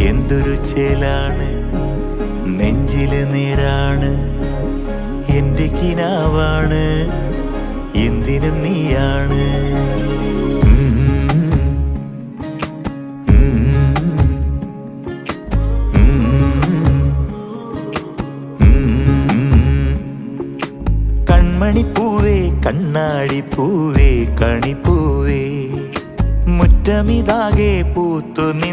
എന്തൊരു ചേലാണ് നെഞ്ചില് നേരാണ് എന്റെ കിനാവാണ് എന്തിനും നീയാണ് കൺമണിപ്പൂവേ കണ്ണാടിപ്പൂവേ കണിപ്പൂവേ മുറ്റമിതാകെ പൂത്തു